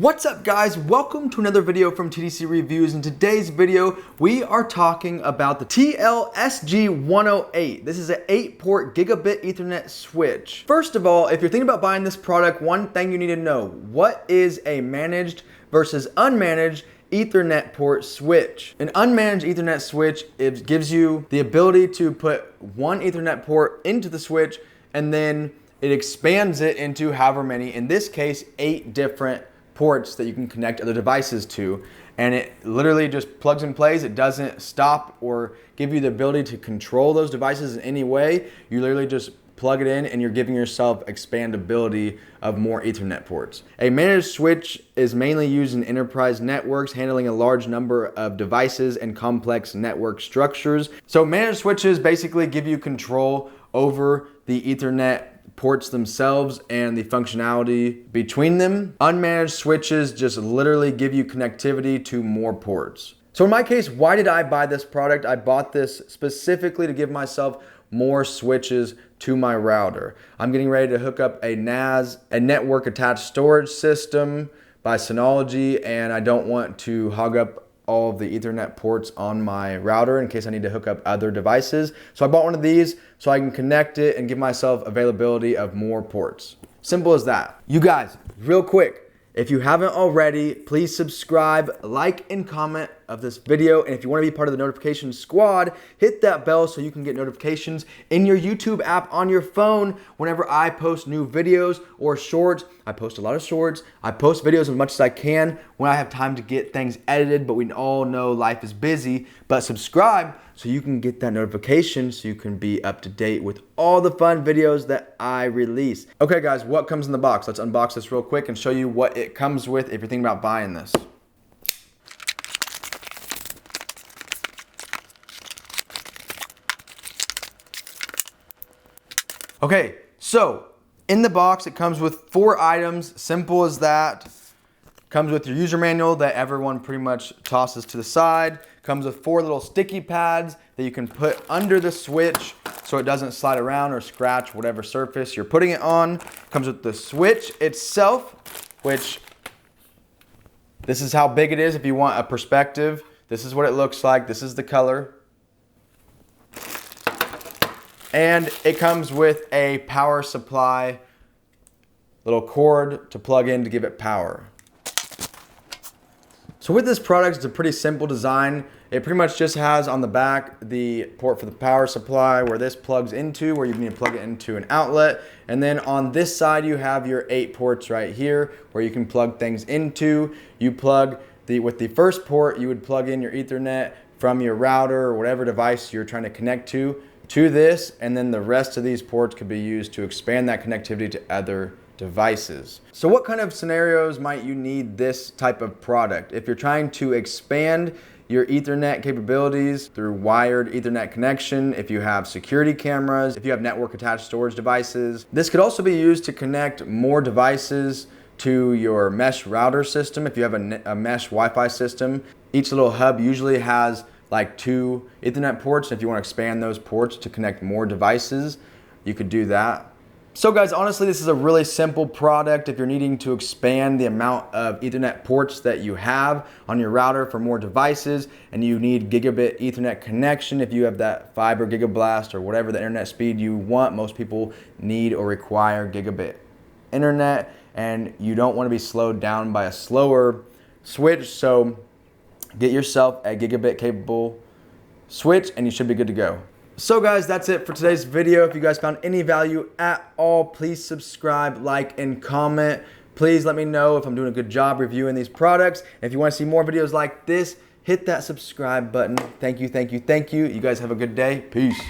What's up guys, welcome to another video from TDC Reviews. In today's video, we are talking about the TLSG108. This is an 8-port gigabit Ethernet switch. First of all, if you're thinking about buying this product, one thing you need to know, what is a managed versus unmanaged Ethernet port switch? An unmanaged Ethernet switch, it gives you the ability to put one Ethernet port into the switch and then it expands it into however many, in this case, 8 different ports that you can connect other devices to, and it literally just plugs and plays. It doesn't stop or give you the ability to control those devices in any way. You literally just plug it in and you're giving yourself expandability of more Ethernet ports. A managed switch is mainly used in enterprise networks, handling a large number of devices and complex network structures. So managed switches basically give you control over the Ethernet ports themselves and the functionality between them. Unmanaged switches just literally give you connectivity to more ports. So in my case, why did I buy this product? I bought this specifically to give myself more switches to my router. I'm getting ready to hook up a NAS, a network attached storage system by Synology, and I don't want to hog up all of the Ethernet ports on my router in case I need to hook up other devices. So I bought one of these so I can connect it and give myself availability of more ports. Simple as that. You guys, real quick, if you haven't already, please subscribe, like, and comment of this video. And if you want to be part of the notification squad, hit that bell so you can get notifications in your YouTube app on your phone whenever I post new videos or shorts. I post a lot of shorts. I post videos as much as I can when I have time to get things edited, but we all know life is busy. But subscribe so you can get that notification so you can be up to date with all the fun videos that I release. Okay guys, what comes in the box? Let's unbox this real quick and show you what it comes with if you're thinking about buying this. Okay, so in the box, it comes with 4 items, simple as that. Comes with your user manual that everyone pretty much tosses to the side. Comes with 4 little sticky pads that you can put under the switch so it doesn't slide around or scratch whatever surface you're putting it on. Comes with the switch itself, which this is how big it is if you want a perspective. This is what it looks like. This is the color. And it comes with a power supply, little cord to plug in to give it power. So with this product, it's a pretty simple design. It pretty much just has on the back the port for the power supply where this plugs into, where you need to plug it into an outlet. And then on this side, you have your 8 ports right here where you can plug things into. You plug with the first port, you would plug in your Ethernet from your router or whatever device you're trying to connect to this, and then the rest of these ports could be used to expand that connectivity to other devices. So what kind of scenarios might you need this type of product? If you're trying to expand your Ethernet capabilities through wired Ethernet connection, if you have security cameras, if you have network attached storage devices. This could also be used to connect more devices to your mesh router system. If you have a mesh Wi-Fi system, each little hub usually has like 2 Ethernet ports. If you want to expand those ports to connect more devices, you could do that. So guys, honestly, this is a really simple product. If you're needing to expand the amount of Ethernet ports that you have on your router for more devices, and you need gigabit Ethernet connection, if you have that fiber gigablast or whatever the internet speed you want, most people need or require gigabit internet, and you don't want to be slowed down by a slower switch. So get yourself a gigabit capable switch and you should be good to go. So guys, that's it for today's video. If you guys found any value at all, please subscribe, like, and comment. Please let me know if I'm doing a good job reviewing these products. If you want to see more videos like this, hit that subscribe button. Thank you, thank you, thank you. You guys have a good day. Peace.